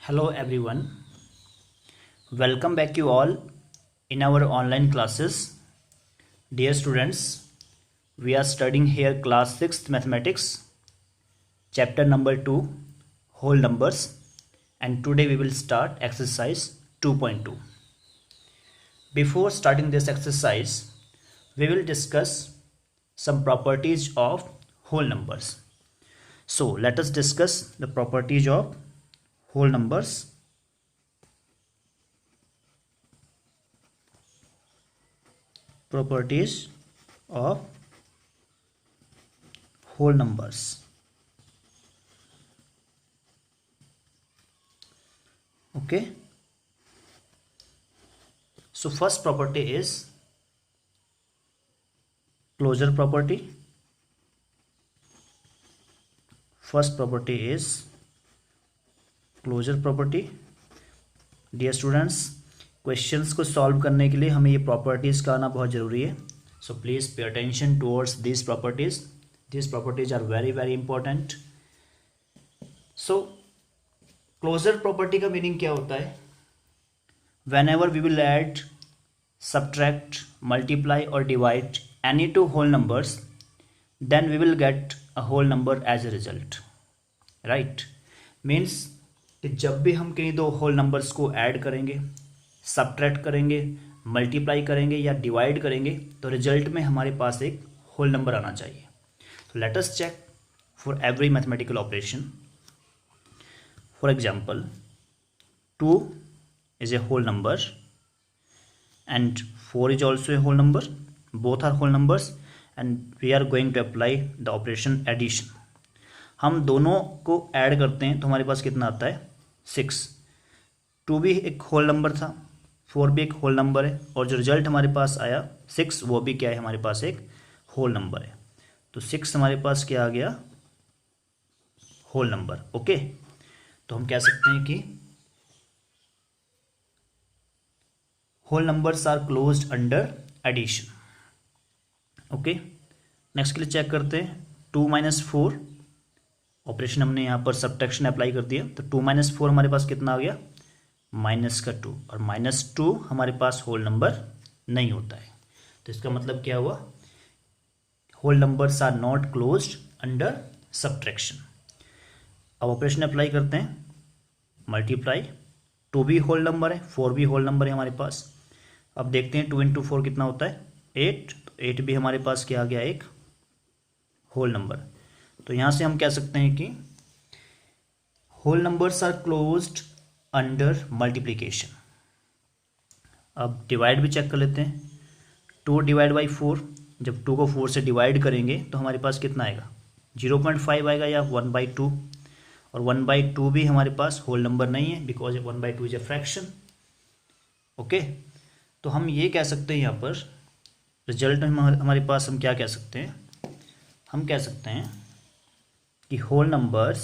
Hello everyone, welcome back you all in our online classes. Dear students, we are studying here class 6th mathematics, chapter number 2, whole numbers, and today we will start exercise 2.2. Before starting this exercise, we will discuss some properties of whole numbers. So let us discuss the properties of whole numbers. Properties of whole numbers. Okay. So first property is closure property. First property is closure property. Dear students, questions को solve करने के लिए हमें ये properties का आना बहुत ज़रूरी है. So please pay attention towards this properties. This properties are very very important. So closure property का मीनिंग क्या होता है? Whenever we will add, subtract, multiply और divide any two whole numbers, then we will get a whole number as a result. Right? Means कि जब भी हम किन्हीं दो होल नंबर्स को ऐड करेंगे, सब्ट्रैक्ट करेंगे, मल्टीप्लाई करेंगे या डिवाइड करेंगे, तो रिजल्ट में हमारे पास एक होल नंबर आना चाहिए. तो let us check for every mathematical operation. For example, 2 is a whole number and 4 is also a whole number. Both are whole numbers and we are going to apply the operation addition. हम दोनों को add करते हैं तो हमारे पास कितना आता है? 6. 2 भी एक होल नंबर था, 4 भी एक होल नंबर है, और जो रिजल्ट हमारे पास आया 6, वो भी क्या है? हमारे पास एक होल नंबर है. तो 6 हमारे पास क्या आ गया? Whole number. ओके, तो हम कह सकते हैं कि whole numbers are closed under addition. Okay, next के लिए चेक करते हैं. 2 - 4 ऑपरेशन हमने यहाँ पर सब्ट्रैक्शन अप्लाई कर दिया, तो 2 - 4 हमारे पास कितना आ गया? -2. और -2 हमारे पास होल नंबर नहीं होता है. तो इसका मतलब क्या हुआ? Whole numbers are not closed under subtraction. अब ऑपरेशन अप्लाई करते हैं. मल्टीप्लाई, 2 भी होल नंबर है, 4 भी होल नंबर है हमारे पास. अब देखते हैं 2 × 4 कितना होता है? 8. तो 8 भी हमारे पास क्या आ गया? एक होल नंबर. तो यहाँ से हम कह सकते हैं कि whole numbers are closed under multiplication. अब डिवाइड भी चेक कर लेते हैं. 2 / 4, जब 2 को 4 से डिवाइड करेंगे तो हमारे पास कितना आएगा? 0.5 आएगा या 1/2. और 1/2 भी हमारे पास होल नंबर नहीं है, because 1/2 is a fraction. Okay, तो हम ये कह सकते हैं यहाँ पर रिजल्ट में हमारे पास हम क्या कह सकते हैं? हम कह सकते हैं कि whole numbers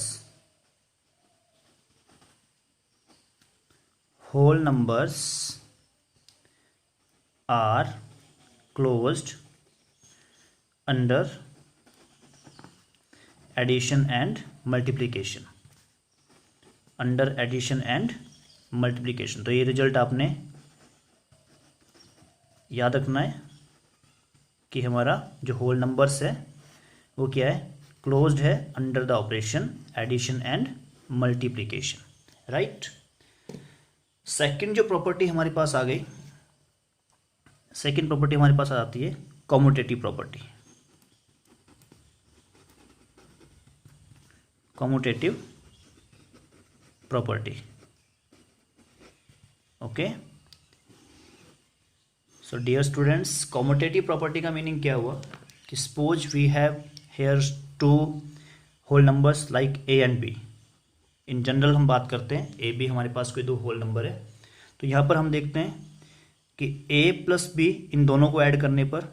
are closed under addition and multiplication. Under addition and multiplication. तो ये रिजल्ट आपने याद रखना है कि हमारा जो होल नंबर्स है वो क्या है? क्लोज्ड है under the operation addition and multiplication. Right? Second जो प्रॉपर्टी हमारे पास आ गई, सेकंड प्रॉपर्टी हमारे पास आ जाती है commutative property. Commutative property. Okay, so dear students, commutative property का मीनिंग क्या हुआ? कि suppose we have here 2 whole numbers like a and b. In general हम बात करते हैं, a b हमारे पास कोई 2 होल नंबर है. तो यहाँ पर हम देखते हैं कि a + b, इन दोनों को ऐड करने पर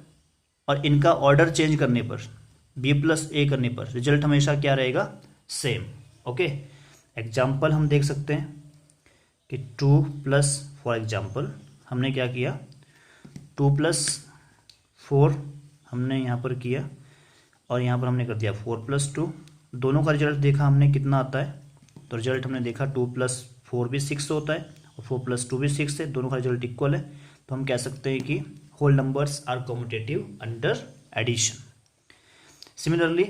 और इनका ऑर्डर चेंज करने पर, b + a करने पर, रिजल्ट हमेशा क्या रहेगा? सेम. ओके, एग्जाम्पल हम देख सकते हैं कि 2 फॉर एग्जाम्पल हमने क्या किया? 2 + 4 हमने यहाँ पर किया और यहाँ पर हमने कर दिया 4 + 2. दोनों का रिजल्ट देखा हमने कितना आता है, तो रिजल्ट हमने देखा 2 + 4 भी 6 होता है और 4 + 2 भी 6 है, दोनों का रिजल्ट इक्वल है। तो हम कह सकते हैं कि whole numbers are commutative under addition. Similarly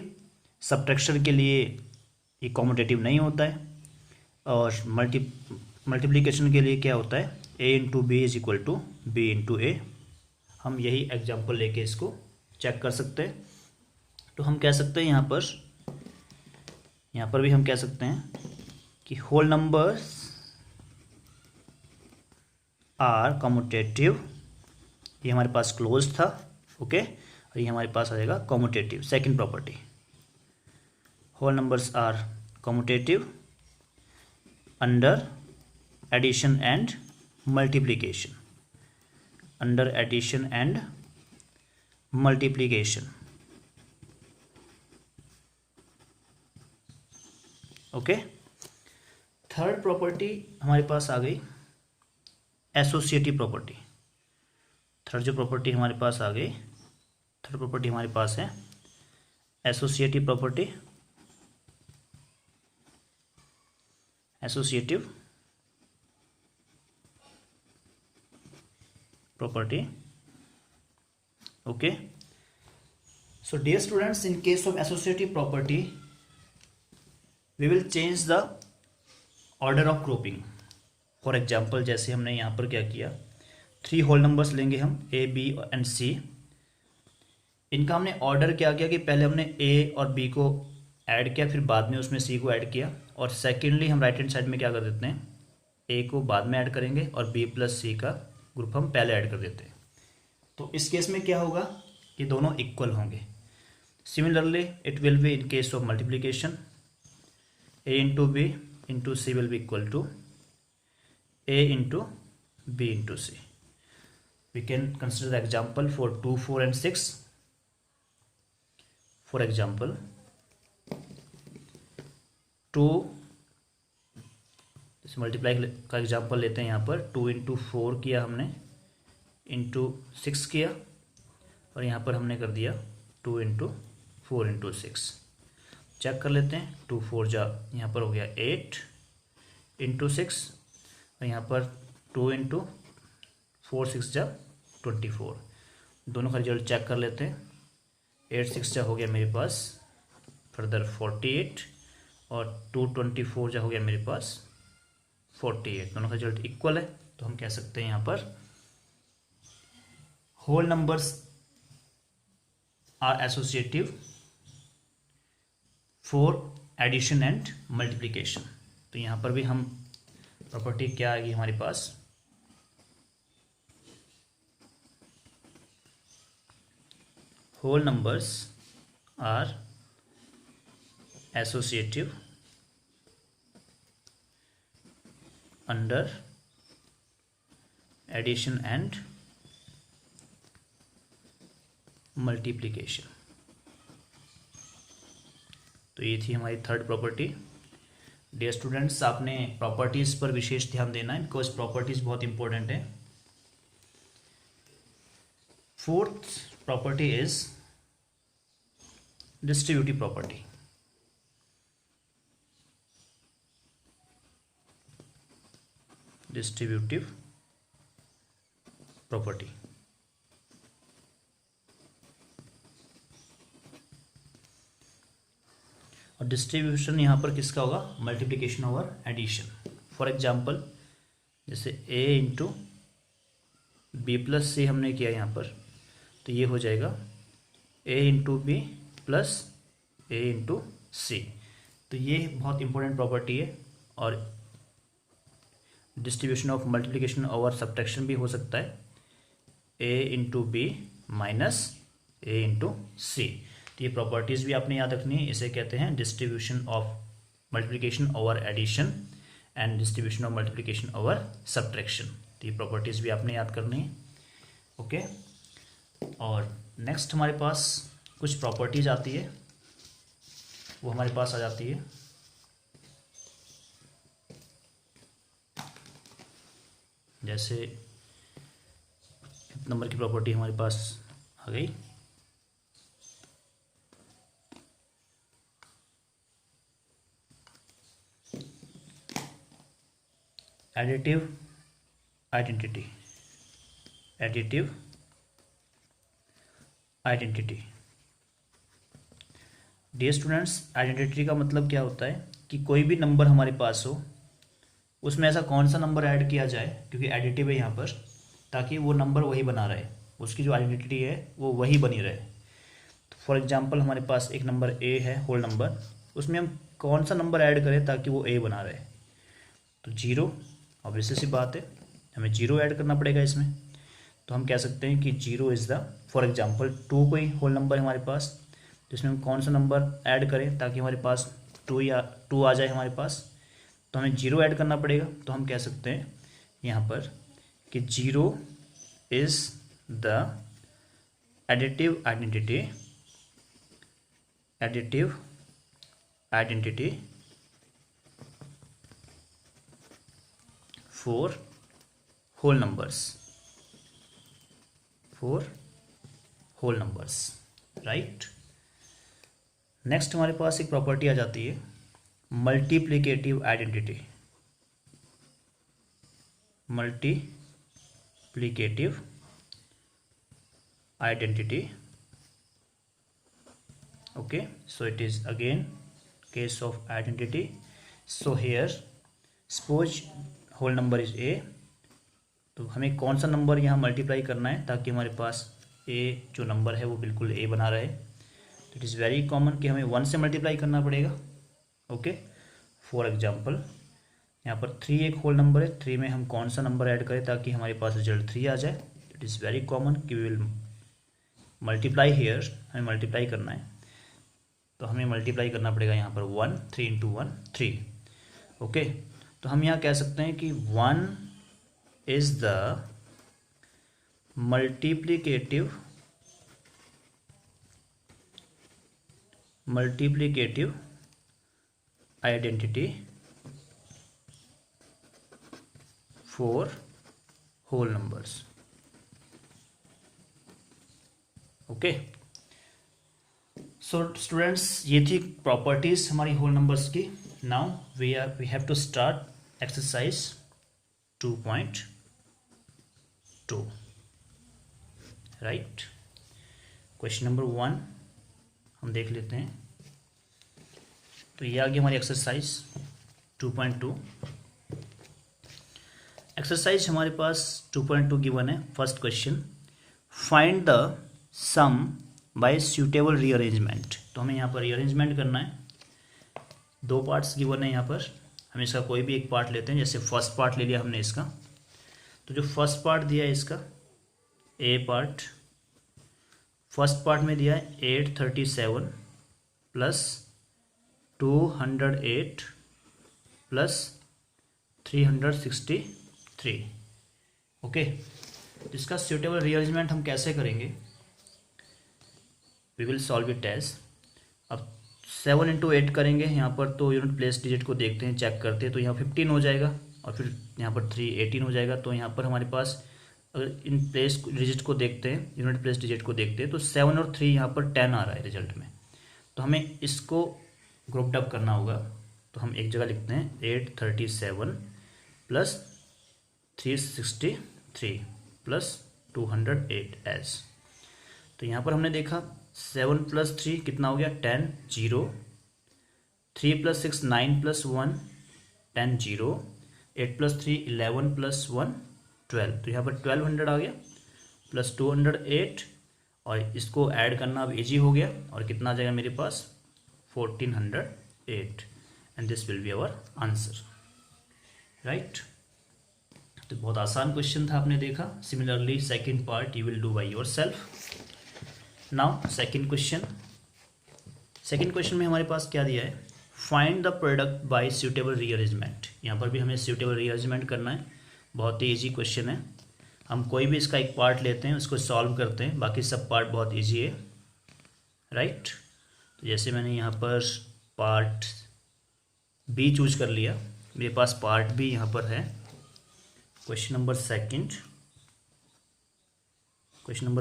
subtraction के लिए ये कम्यूटेटिव नहीं होता है, और मल्टीप्लिकेशन के लिए क्या होता है, a into B is equal to B into A. हम यही एग्जाम्पल लेके इसको चेक कर सकते हैं। तो हम कह सकते हैं यहाँ पर भी हम कह सकते हैं कि होल नंबर्स आर कम्यूटेटिव। ये हमारे पास क्लोज था, ओके, और ये हमारे पास आ जाएगा commutative, second property. Whole numbers are commutative under addition and multiplication, under addition and multiplication, okay. Third property हमारे पास आ गई एसोसिएटिव प्रॉपर्टी। थर्ड जो प्रॉपर्टी हमारे पास आ गई, थर्ड प्रॉपर्टी हमारे पास है associative property. Associative property, okay. So dear students, in case of associative property we will change the order of grouping. For example, जैसे हमने यहाँ पर क्या किया, 3 होल नंबर्स लेंगे हम a, b एंड c। इनका हमने ऑर्डर क्या किया कि पहले हमने a और b को ऐड किया, फिर बाद में उसमें c को ऐड किया, और सेकेंडली हम राइट हैंड साइड में क्या कर देते हैं, a को बाद में ऐड करेंगे और b + c का ग्रुप हम पहले ऐड कर देते हैं। तो इस केस में क्या होगा, ये दोनों इक्वल होंगे। Similarly it will be in case of multiplication, a into b into c will be equal to a into b into c. We can consider the example for 2, 4 and 6। For example 2, जैसे multiply का example लेते हैं, यहाँ पर 2 into 4 किया हमने, into 6 किया, और यहाँ पर हमने कर दिया 2 इंटू 4 इंटू 6। चेक कर लेते हैं, 2 4 जा यहाँ पर हो गया 8 इंटू 6, और यहाँ पर 2 इंटू 4 6 जा 24। दोनों का रिजल्ट चेक कर लेते हैं। 8 6 जा हो गया मेरे पास फर्दर 48, और 2 24 जा हो गया मेरे पास 48। दोनों का रिजल्ट इक्वल है। तो हम कह सकते हैं यहाँ पर whole numbers are associative for addition and multiplication। तो यहाँ पर भी हम प्रॉपर्टी क्या आएगी हमारे पास, whole numbers are associative under addition and multiplication. तो ये थी हमारी थर्ड प्रॉपर्टी। डियर स्टूडेंट्स, आपने प्रॉपर्टीज़ पर विशेष ध्यान देना है, बिकॉज प्रॉपर्टीज़ बहुत इंपॉर्टेंट है। Fourth property is distributive property. Distributive property, और डिस्ट्रीब्यूशन यहाँ पर किसका होगा, multiplication over addition. For example जैसे a into b plus c हमने किया यहाँ पर, तो ये हो जाएगा a into b plus A into C. तो ये बहुत इंपॉर्टेंट प्रॉपर्टी है। और distribution of multiplication over subtraction भी हो सकता है, a into B minus A into C. तो ये प्रॉपर्टीज़ भी आपने याद रखनी है। इसे कहते हैं distribution of multiplication over addition and distribution of multiplication over subtraction. तो ये प्रॉपर्टीज़ भी आपने याद करनी है, ओके। और नेक्स्ट हमारे पास कुछ प्रॉपर्टीज़ आती है, वो हमारे पास आ जाती है जैसे नंबर की प्रॉपर्टी हमारे पास आ गई। Additive identity, additive identity. Dear students, identity का मतलब क्या होता है कि कोई भी नंबर हमारे पास हो, उसमें ऐसा कौन सा नंबर ऐड किया जाए, क्योंकि एडिटिव है यहाँ पर, ताकि वो नंबर वही बना रहे, उसकी जो आइडेंटिटी है वो वही बनी रहे। तो फॉर एग्जांपल हमारे पास एक नंबर ए है, होल नंबर, उसमें हम कौन सा नंबर ऐड करें ताकि वो ए बना रहे। तो जीरो, ऑब्वियस सी बात है, हमें जीरो ऐड करना पड़ेगा इसमें। तो हम कह सकते हैं कि zero is the, for example two कोई होल नंबर है हमारे पास, तो इसमें हम कौन सा नंबर ऐड करें ताकि हमारे पास टू आ जाए हमारे पास, तो हमें जीरो ऐड करना पड़ेगा। तो हम कह सकते हैं यहाँ पर कि zero is the additive identity, additive identity for whole numbers, for whole numbers, right. Next हमारे पास एक प्रॉपर्टी आ जाती है multiplicative identity, multiplicative identity. Okay, so it is again case of identity. So here suppose whole number is a, तो हमें कौन सा नंबर यहाँ मल्टीप्लाई करना है ताकि हमारे पास ए जो नंबर है वो बिल्कुल ए बना रहे। तो इट इज़ वेरी कॉमन कि हमें 1 से मल्टीप्लाई करना पड़ेगा। ओके, फॉर एग्जांपल यहाँ पर 3 एक होल नंबर है, 3 में हम कौन सा नंबर ऐड करें ताकि हमारे पास रिजल्ट 3 आ जाए। इट इज़ वेरी कॉमन कि वी विल मल्टीप्लाई हेयर, हमें मल्टीप्लाई करना है, तो हमें मल्टीप्लाई करना पड़ेगा यहाँ पर 1, 3 इंटू 1 3। ओके, तो हम यहाँ कह सकते हैं कि 1 is the multiplicative identity for whole numbers. Okay, so students, ये थी प्रॉपर्टीज हमारी होल नंबर्स की। Now we have to start exercise 2.2, right. Question number 1 हम देख लेते हैं। तो ये आ गई हमारी एक्सरसाइज 2.2। एक्सरसाइज हमारे पास 2.2 गिवन है। First question, find the sum by suitable rearrangement. तो हमें यहाँ पर रीअरेंजमेंट करना है। 2 पार्ट्स गिवन है यहाँ पर, हम इसका कोई भी एक पार्ट लेते हैं। जैसे फर्स्ट पार्ट ले लिया हमने इसका, तो जो फर्स्ट पार्ट दिया है इसका ए पार्ट, फर्स्ट पार्ट में दिया है 837 प्लस 208 प्लस 363। ओके, इसका सूटेबल रीअरेंजमेंट हम कैसे करेंगे, we will solve it as. अब 7 इंटू 8 करेंगे यहाँ पर, तो यूनिट प्लेस डिजिट को देखते हैं, चेक करते हैं, तो यहाँ 15 हो जाएगा और फिर यहाँ पर 3 18 हो जाएगा। तो यहाँ पर हमारे पास अगर इन प्लेस डिजिट को देखते हैं, यूनिट प्लेस डिजिट को देखते हैं, तो 7 और 3 यहाँ पर 10 आ रहा है रिजल्ट में। तो हमें इसको ग्रुप्ड अप करना होगा। तो हम एक जगह लिखते हैं 837 प्लस 363 प्लस 208 एज। तो यहाँ पर हमने देखा 7 प्लस 3 कितना हो गया 10 0, 3 प्लस 6 9 प्लस 1 10 0, 8 प्लस 3 11 प्लस 1 12। तो यहाँ पर 1200 आ गया प्लस 208, और इसको ऐड करना अब इजी हो गया, और कितना आ जाएगा मेरे पास 1408, and this will be our answer, right. तो बहुत आसान क्वेश्चन था, आपने देखा। Similarly second part you will do by yourself. Now second question. Second question में हमारे पास क्या दिया है, find the product by suitable rearrangement. यहाँ पर भी हमें सूटेबल रीअरेंजमेंट करना है। बहुत ही इजी क्वेश्चन है। हम कोई भी इसका एक पार्ट लेते हैं, उसको सॉल्व करते हैं, बाकी सब पार्ट बहुत इजी है, राइट। तो जैसे मैंने यहाँ पर पार्ट बी चूज कर लिया, मेरे पास पार्ट बी यहाँ पर है। Question number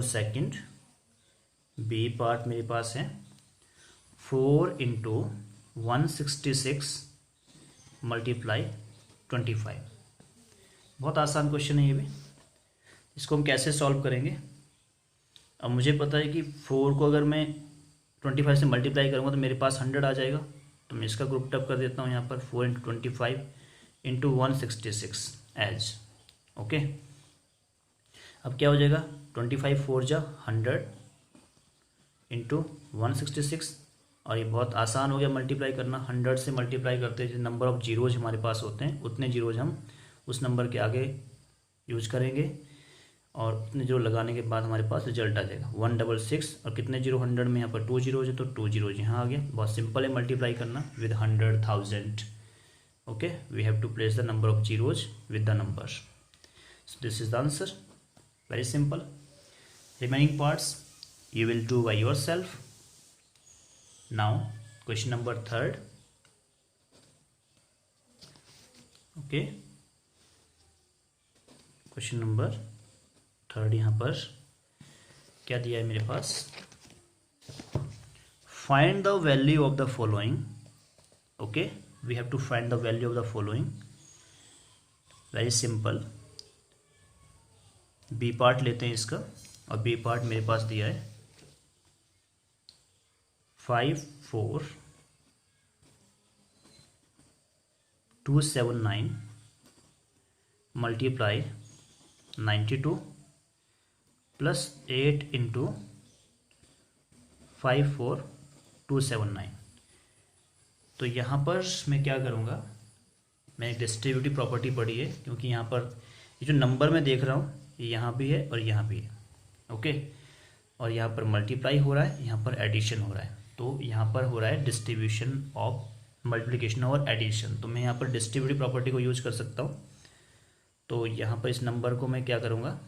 second b part मेरे पास है 4 इंटू 166 मल्टीप्लाई 25। बहुत आसान क्वेश्चन है ये भी। इसको हम कैसे सॉल्व करेंगे? अब मुझे पता है कि 4 को अगर मैं 25 से मल्टीप्लाई करूँगा तो मेरे पास 100 आ जाएगा। तो मैं इसका ग्रुप टअप कर देता हूँ यहाँ पर 4 × 25 × 166 एज। ओके, अब क्या हो जाएगा? 25 4 जा 100 × 166, और ये बहुत आसान हो गया मल्टीप्लाई करना। 100 से मल्टीप्लाई करते हैं, नंबर ऑफ जीरोज हमारे पास होते हैं उतने जीरोज हम उस नंबर के आगे यूज करेंगे, और उतने जीरो लगाने के बाद हमारे पास रिजल्ट आ जाएगा 166। और कितने जीरो 100 में? यहाँ पर 2 जीरोज है तो 2 जीरोज यहाँ आ गया। बहुत सिंपल है मल्टीप्लाई करना with 100,000। Okay, we have to place the number of zeros with the number. So this is the answer, very simple. Remaining parts you will do by yourself. Now question number 3rd. okay, question number 3rd यहाँ पर क्या दिया है मेरे पास? find the value of the following. okay, we have to find the value of the following. very simple. b part लेते हैं इसका, और b पार्ट मेरे पास दिया है 5 4 279 मल्टीप्लाई 92 प्लस 8 × 5 4 279। तो यहाँ पर मैं क्या करूँगा? मैं एक डिस्ट्रीब्यूटिव प्रॉपर्टी पढ़ी है, क्योंकि यहाँ पर ये जो नंबर मैं देख रहा हूँ ये यहाँ भी है और यहाँ भी है। ओके, और यहाँ पर मल्टीप्लाई हो रहा है, यहाँ पर एडिशन हो रहा है। तो यहाँ पर हो रहा है डिस्ट्रीब्यूशन ऑफ मल्टीप्लिकेशन और एडिशन। तो मैं यहाँ पर डिस्ट्रीब्यूटिव प्रॉपर्टी को यूज कर सकता हूँ। तो यहाँ पर इस नंबर को मैं क्या करूँगा?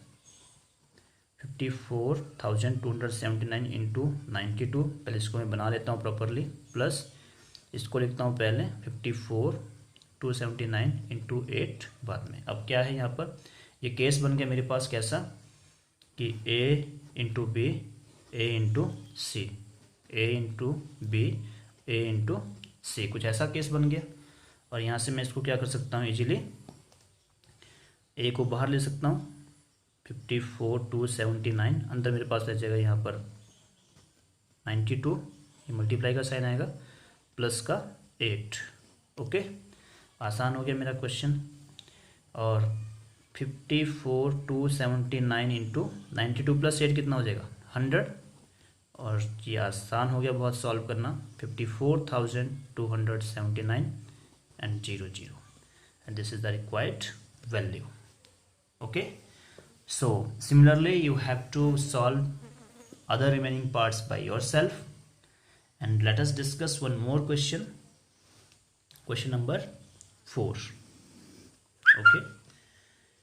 54,279 × 92, पहले इसको मैं बना लेता हूँ प्रॉपरली, प्लस इसको लिखता हूँ पहले 54,279 × 8 बाद में। अब क्या है यहाँ पर? ये केस बन गया मेरे पास कैसा कि a × b a × c a × b a × c, कुछ ऐसा केस बन गया। और यहाँ से मैं इसको क्या कर सकता हूँ? इजीली a को बाहर ले सकता हूँ, 54,279 अंदर मेरे पास रह जाएगा यहाँ पर 92, ये मल्टीप्लाई का साइन आएगा, प्लस का 8। ओके, आसान हो गया मेरा क्वेश्चन। और 54,279 × 92 प्लस 8 कितना हो जाएगा? 100। और ये आसान हो गया बहुत सॉल्व करना, 54,279 and 0 0, and this is the required value. Okay, so similarly you have to solve other remaining parts by yourself, and let us discuss one more question, question number 4. okay,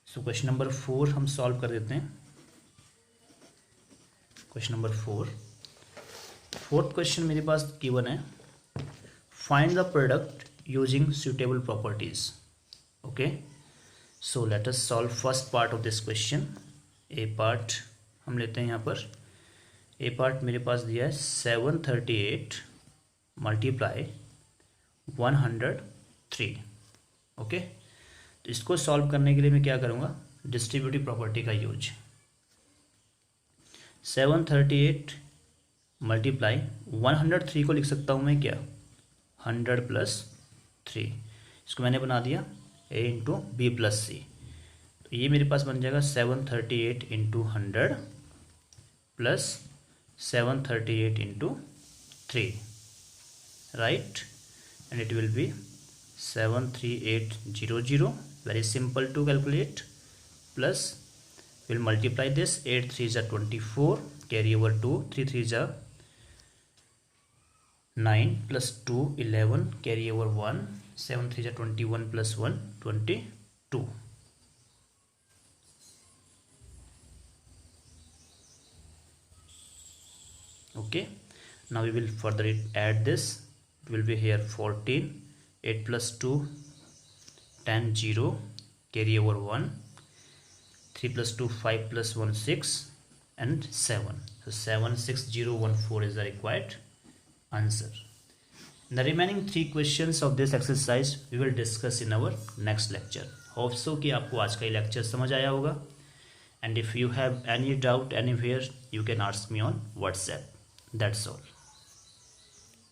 so question number 4 हम solve कर देते हैं। question number 4, fourth question मेरे पास given है, find the product using suitable properties. okay, so let us solve first part of this question. a part हम लेते हैं यहाँ पर। a part मेरे पास दिया है 738 मल्टीप्लाई 103। ओके, तो इसको सॉल्व करने के लिए मैं क्या करूँगा? डिस्ट्रीब्यूटिव प्रॉपर्टी का यूज। 738 मल्टीप्लाई 103 को लिख सकता हूँ मैं क्या? 100 + 3। इसको मैंने बना दिया a × b + c। तो ये मेरे पास बन जाएगा 738 × 100 plus 738 × 3, right, and it will be 73800, very simple to calculate, plus will multiply this, 8 3 = 24, carry over 2, 3 3 = 9 + 2 11, carry over 1, 7 3 = 21 + 1 22। okay, now we will further add this. It will be here 14, 8 + 2 10 0, carry over 1, 3 + 2 5 + 1 6, and 7. So 76014 is the required answer. The remaining 3 questions of this exercise we will discuss in our next lecture. Hope so कि आपको आज का ये lecture समझ आया होगा. And if you have any doubt anywhere, you can ask me on WhatsApp. That's all.